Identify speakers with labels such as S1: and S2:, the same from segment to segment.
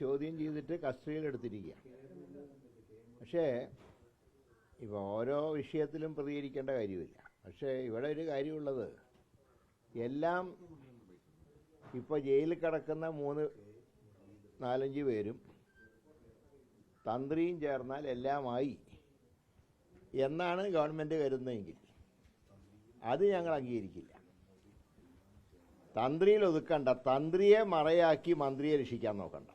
S1: ചോദ്യം ചെയ്തിട്ട് കസ്റ്റഡിയിലെടുത്തിരിക്കുക. പക്ഷേ ഇപ്പോൾ ഓരോ വിഷയത്തിലും പ്രതികരിക്കേണ്ട കാര്യമില്ല. പക്ഷേ ഇവിടെ ഒരു കാര്യമുള്ളത്, എല്ലാം ഇപ്പോൾ ജയിലിൽ കിടക്കുന്ന 3-4-5 പേരും തന്ത്രിയും ചേർന്നാൽ എല്ലാമായി എന്നാണ് ഗവൺമെൻറ് കരുതുന്നതെങ്കിൽ അത് ഞങ്ങൾ അംഗീകരിക്കില്ല. തന്ത്രിയിൽ ഒതുക്കണ്ട, തന്ത്രിയെ മറയാക്കി മന്ത്രിയെ രക്ഷിക്കാൻ നോക്കണ്ട.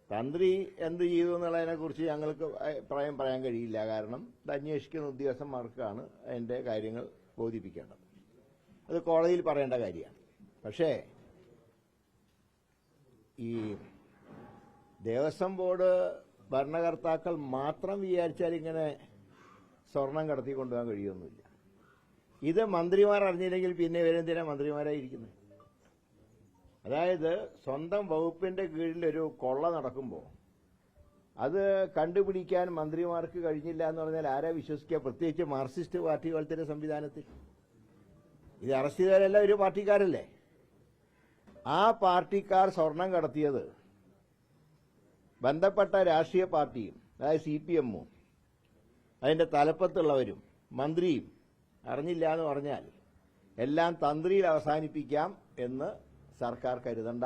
S1: തന്ത്രി എന്ത് ചെയ്തു എന്നുള്ളതിനെക്കുറിച്ച് ഞങ്ങൾക്ക് അഭിപ്രായം പറയാൻ കഴിയില്ല. കാരണം ഇത് അന്വേഷിക്കുന്ന ഉദ്യോഗസ്ഥന്മാർക്കാണ് അതിൻ്റെ കാര്യങ്ങൾ ബോധിപ്പിക്കേണ്ടത്. അത് കോടതിയിൽ പറയേണ്ട കാര്യമാണ്. പക്ഷേ ഈ ദേവസ്വം ബോർഡ് ഭരണകർത്താക്കൾ മാത്രം വിചാരിച്ചാൽ ഇങ്ങനെ സ്വർണം കടത്തി കൊണ്ടുപോകാൻ കഴിയുമൊന്നുമില്ല. ഇത് മന്ത്രിമാർ അറിഞ്ഞില്ലെങ്കിൽ പിന്നെ ഇവരെന്തിനാ മന്ത്രിമാരായിരിക്കുന്നത്? അതായത് സ്വന്തം വകുപ്പിന്റെ കീഴിൽ ഒരു കൊള്ള നടക്കുമ്പോൾ അത് കണ്ടുപിടിക്കാൻ മന്ത്രിമാർക്ക് കഴിഞ്ഞില്ല എന്ന് പറഞ്ഞാൽ ആരാ വിശ്വസിക്കുക? പ്രത്യേകിച്ച് മാർക്സിസ്റ്റ് പാർട്ടി പോലത്തെ സംവിധാനത്തിൽ. ഇത് അറസ്റ്റ് ചെയ്തവരെല്ലാം ഒരു പാർട്ടിക്കാരല്ലേ? ആ പാർട്ടിക്കാർ സ്വർണം കടത്തിയത് ബന്ധപ്പെട്ട രാഷ്ട്രീയ പാർട്ടിയും, അതായത് CPM-ഉം അതിന്റെ തലപ്പത്തുള്ളവരും മന്ത്രിയും അറിഞ്ഞില്ല എന്ന് പറഞ്ഞാൽ എല്ലാം തന്ത്രിയിൽ അവസാനിപ്പിക്കാം എന്ന് സർക്കാർ കരുതണ്ട.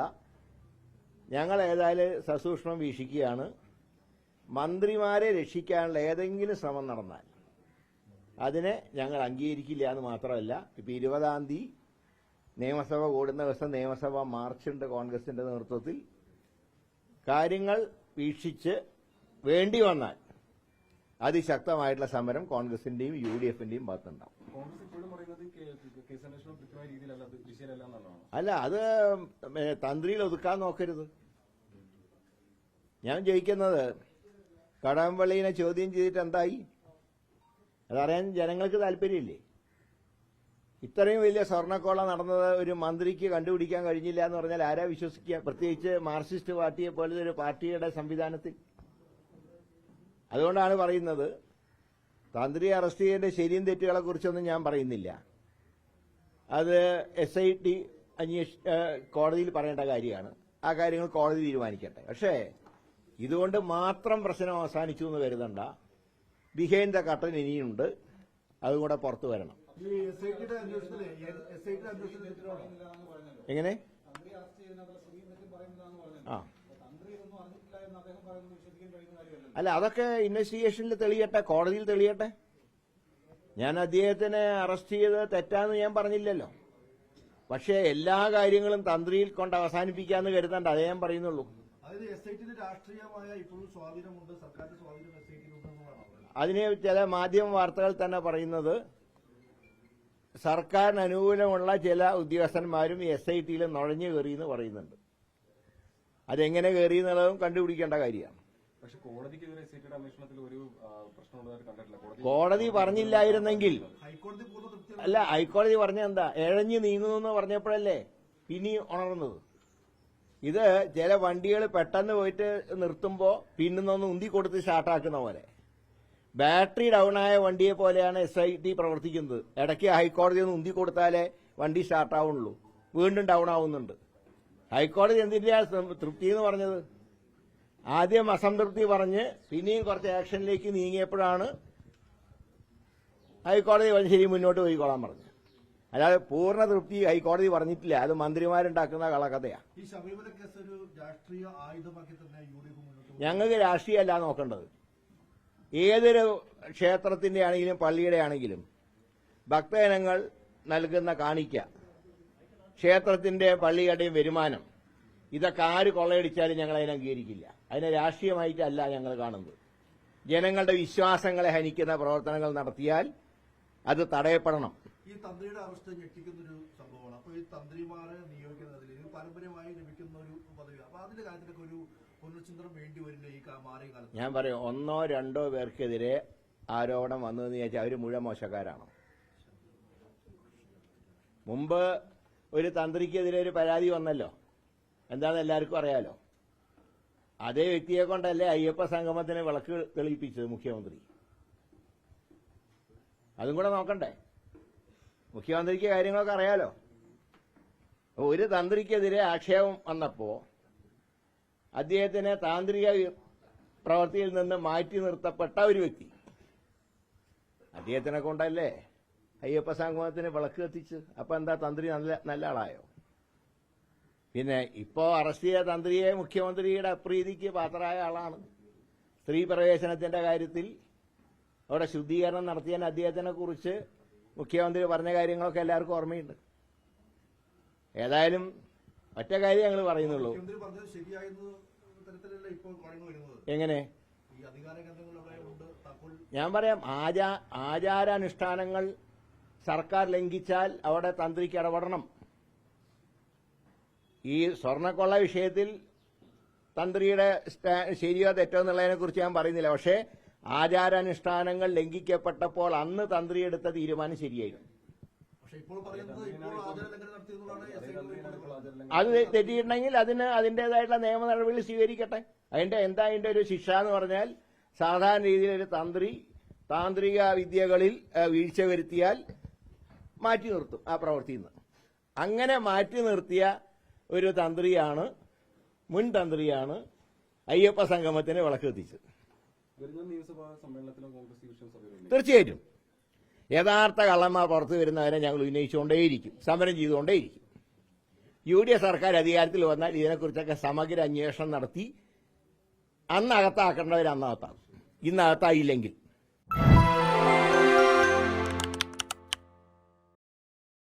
S1: ഞങ്ങൾ ഏതായാലും സസൂക്ഷ്മം വീക്ഷിക്കുകയാണ്. മന്ത്രിമാരെ രക്ഷിക്കാനുള്ള ഏതെങ്കിലും ശ്രമം നടന്നാൽ അതിനെ ഞങ്ങൾ അംഗീകരിക്കില്ല എന്ന് മാത്രമല്ല, ഇപ്പം 20-ാം തീയതി നിയമസഭ കൂടുന്ന ദിവസം നിയമസഭ മാർച്ചുണ്ട് കോൺഗ്രസിന്റെ നേതൃത്വത്തിൽ. കാര്യങ്ങൾ വീക്ഷിച്ച് വേണ്ടി വന്നാൽ അതിശക്തമായിട്ടുള്ള സമരം കോൺഗ്രസിന്റെയും UDF-ന്റെയും ഭാഗത്തുണ്ടാവും. അല്ല, അത് തന്ത്രിയിൽ ഒതുക്കാൻ നോക്കരുത്. ഞാൻ ജയിക്കുന്നത് കടകംപള്ളിനെ ചോദ്യം ചെയ്തിട്ട് എന്തായി അതറിയാൻ ജനങ്ങൾക്ക് താല്പര്യമില്ലേ? ഇത്രയും വലിയ സ്വർണ്ണക്കോള നടന്നത് ഒരു മന്ത്രിക്ക് കണ്ടുപിടിക്കാൻ കഴിഞ്ഞില്ല എന്ന് പറഞ്ഞാൽ ആരാ വിശ്വസിക്കുക? പ്രത്യേകിച്ച് മാർക്സിസ്റ്റ് പാർട്ടിയെ പോലത്തെ ഒരു പാർട്ടിയുടെ സംവിധാനത്തിൽ. അതുകൊണ്ടാണ് പറയുന്നത്, തന്ത്രി അറസ്റ്റ് ചെയ്യേണ്ട ശരിയും തെറ്റുകളെ കുറിച്ചൊന്നും ഞാൻ പറയുന്നില്ല. അത് SIT കോടതിയിൽ പറയേണ്ട കാര്യമാണ്. ആ കാര്യങ്ങൾ കോടതി തീരുമാനിക്കട്ടെ. പക്ഷേ ഇതുകൊണ്ട് മാത്രം പ്രശ്നം അവസാനിച്ചു എന്ന് കരുതണ്ട. ബിഹൈൻഡ് ദ കർട്ടൻ ഇനിയുണ്ട്, അതും കൂടെ പുറത്തു വരണം. എങ്ങനെ? അല്ല, അതൊക്കെ ഇൻവെസ്റ്റിഗേഷനിൽ തെളിയട്ടെ, കോടതിയിൽ തെളിയട്ടെ. ഞാൻ അദ്ദേഹത്തിനെ അറസ്റ്റ് ചെയ്ത് തെറ്റാന്ന് ഞാൻ പറഞ്ഞില്ലല്ലോ. പക്ഷേ എല്ലാ കാര്യങ്ങളും തന്ത്രിയിൽ കൊണ്ട് അവസാനിപ്പിക്കാന്ന് കരുതണ്ട, അതേ ഞാൻ പറയുന്നുള്ളൂ. അതിന് ചില മാധ്യമ വാർത്തകൾ തന്നെ പറയുന്നത് സർക്കാരിന് അനുകൂലമുള്ള ചില ഉദ്യോഗസ്ഥന്മാരും SIT-യിൽ നുഴഞ്ഞു കയറിയെന്ന് പറയുന്നുണ്ട്. അതെങ്ങനെ കയറി എന്നുള്ളതും കണ്ടുപിടിക്കേണ്ട കാര്യമാണ്. കോടതി പറഞ്ഞില്ലായിരുന്നെങ്കിൽ, അല്ല, ഹൈക്കോടതി പറഞ്ഞ എന്താ, ഇഴഞ്ഞു നീങ്ങുന്നു പറഞ്ഞപ്പോഴല്ലേ പിന്നെയും ഉണർന്നത്. ഇത് ചില വണ്ടികൾ പെട്ടെന്ന് പോയിട്ട് നിർത്തുമ്പോൾ പിന്നൊന്ന് ഉന്തി കൊടുത്ത് സ്റ്റാർട്ടാക്കുന്ന പോലെ, ബാറ്ററി ഡൗണായ വണ്ടിയെ പോലെയാണ് SIT പ്രവർത്തിക്കുന്നത്. ഇടയ്ക്ക് ഹൈക്കോടതി ഒന്ന് ഉന്തി കൊടുത്താലേ വണ്ടി സ്റ്റാർട്ടാവുള്ളൂ, വീണ്ടും ഡൗൺ ആവുന്നുണ്ട്. ഹൈക്കോടതി എന്തിനാ തൃപ്തി എന്ന് പറഞ്ഞത്? ആദ്യം അസംതൃപ്തി പറഞ്ഞ് പിന്നെയും കുറച്ച് ആക്ഷനിലേക്ക് നീങ്ങിയപ്പോഴാണ് ഹൈക്കോടതി ശരി മുന്നോട്ട് പോയിക്കോളാൻ പറഞ്ഞു. അല്ലാതെ പൂർണ്ണ തൃപ്തി ഹൈക്കോടതി പറഞ്ഞിട്ടില്ല. അത് മന്ത്രിമാരുണ്ടാക്കുന്ന കളക്കഥയാണ്. ഞങ്ങൾക്ക് രാഷ്ട്രീയമല്ല നോക്കേണ്ടത്. ഏതൊരു ക്ഷേത്രത്തിന്റെ ആണെങ്കിലും പള്ളിയുടെ ആണെങ്കിലും ഭക്തജനങ്ങൾ നൽകുന്ന കാണിക്ക, ക്ഷേത്രത്തിന്റെ പള്ളിയുടെയും വരുമാനം, ഇതൊക്കെ ആര് കൊള്ളയടിച്ചാലും ഞങ്ങൾ അതിനെ അംഗീകരിക്കില്ല. അതിനെ രാഷ്ട്രീയമായിട്ടല്ല ഞങ്ങൾ കാണുന്നത്. ജനങ്ങളുടെ വിശ്വാസങ്ങളെ ഹനിക്കുന്ന പ്രവർത്തനങ്ങൾ നടത്തിയാൽ അത് തടയപ്പെടണം.
S2: ഈ തന്ത്രിയുടെ അവസ്ഥ ഞെട്ടിക്കുന്നൊരു സംഭവമാണ്. അപ്പോൾ ഈ തന്ത്രിമാരെ നിയോഗിക്കുന്നതിൽ പാരമ്പര്യമായി ലഭിക്കുന്ന ഒരു പദവി, അപ്പൊ അതിന്റെ കാര്യത്തിലൊക്കെ ഒരു പുനർചിന്തനം വേണ്ടി വരില്ല ഈ മാറിയ കാലത്ത്?
S1: ഞാൻ പറയും, 1-2 പേർക്കെതിരെ ആരോപണം വന്നതെന്ന് ചോദിച്ചാൽ അവർ മുഴുവൻ മോശക്കാരാണോ? മുമ്പ് ഒരു തന്ത്രിക്കെതിരെ ഒരു പരാതി വന്നല്ലോ, എന്താണെന്ന് എല്ലാവർക്കും അറിയാലോ. അതേ വ്യക്തിയെ കൊണ്ടല്ലേ അയ്യപ്പ സംഗമത്തിന് വിളക്ക് തെളിയിപ്പിച്ചത് മുഖ്യമന്ത്രി. അതും കൂടെ നോക്കണ്ടേ? മുഖ്യമന്ത്രിക്ക് കാര്യങ്ങളൊക്കെ അറിയാലോ. ഒരു തന്ത്രിക്കെതിരെ ആക്ഷേപം വന്നപ്പോ അദ്ദേഹത്തിനെ താന്ത്രിക പ്രവൃത്തിയിൽ നിന്ന് മാറ്റി നിർത്തപ്പെട്ട ഒരു വ്യക്തി. അദ്ദേഹത്തിനെ കൊണ്ടല്ലേ അയ്യപ്പ സംഗമത്തിന് വിളക്ക് കത്തിച്ച്. അപ്പൊ എന്താ തന്ത്രി നല്ല ആളായോ? പിന്നെ ഇപ്പോ അറസ്റ്റ് ചെയ്ത തന്ത്രിയെ മുഖ്യമന്ത്രിയുടെ അപ്രീതിക്ക് പാത്രമായ ആളാണ്. സ്ത്രീ പ്രവേശനത്തിന്റെ കാര്യത്തിൽ അവിടെ ശുദ്ധീകരണം നടത്തിയതിന് അദ്ദേഹത്തിനെ കുറിച്ച് മുഖ്യമന്ത്രി പറഞ്ഞ കാര്യങ്ങളൊക്കെ എല്ലാവർക്കും ഓർമ്മയുണ്ട്. ഏതായാലും ഒറ്റ കാര്യം ഞങ്ങൾ പറയുന്നുള്ളൂ.
S2: മുഖ്യമന്ത്രി പറഞ്ഞത് ശരിയായെന്ന് തരത്തിലല്ല ഇപ്പോൾ പറഞ്ഞു വരുന്നത്.
S1: എങ്ങനെ?
S2: ഈ അധികാര കേന്ദ്രങ്ങൾ അവിടെ ഉണ്ട്. അപ്പോൾ
S1: ഞാൻ പറയാം, ആചാരാനുഷ്ഠാനങ്ങൾ സർക്കാർ ലംഘിച്ചാൽ അവിടെ തന്ത്രിക്ക് ഇടപെടണം. ഈ സ്വർണ്ണക്കൊള്ള വിഷയത്തിൽ തന്ത്രിയുടെ ശരിയോ തെറ്റോ എന്നുള്ളതിനെ കുറിച്ച് ഞാൻ പറയുന്നില്ല. പക്ഷേ ആചാരാനുഷ്ഠാനങ്ങൾ ലംഘിക്കപ്പെട്ടപ്പോൾ അന്ന് തന്ത്രി എടുത്ത തീരുമാനം ശരിയായിരുന്നു.
S2: പക്ഷേ ഇപ്പോൾ പറയുന്നത് ഇപ്പോൾ ആചാരലംഘനം നടത്തിയെന്നുള്ളതാണ് SIT
S1: അത് തെറ്റിയിട്ടുണ്ടെങ്കിൽ അതിന്റേതായിട്ടുള്ള നിയമ നടപടികൾ സ്വീകരിക്കട്ടെ. അതിന്റെ ഒരു ശിക്ഷ എന്ന് പറഞ്ഞാൽ സാധാരണ രീതിയിൽ ഒരു തന്ത്രി താന്ത്രിക വിദ്യകളിൽ വീഴ്ച വരുത്തിയാൽ മാറ്റി നിർത്തും ആ പ്രവൃത്തിയിൽ നിന്ന്. അങ്ങനെ മാറ്റി നിർത്തിയ ഒരു തന്ത്രിയാണ്, മുൻ തന്ത്രിയാണ് അയ്യപ്പ സംഗമത്തിന് വിളക്ക് കത്തിച്ചത്. തീർച്ചയായിട്ടും യഥാർത്ഥ കള്ളന്മാർ പുറത്തു വരുന്നവരെ ഞങ്ങൾ ഉന്നയിച്ചുകൊണ്ടേയിരിക്കും, സമരം ചെയ്തുകൊണ്ടേയിരിക്കും. UDF സർക്കാർ അധികാരത്തിൽ വന്നാൽ ഇതിനെക്കുറിച്ചൊക്കെ സമഗ്ര അന്വേഷണം നടത്തി അന്നകത്താക്കേണ്ടവർ അന്നകത്താകും. ഇന്നകത്തായില്ലെങ്കിൽ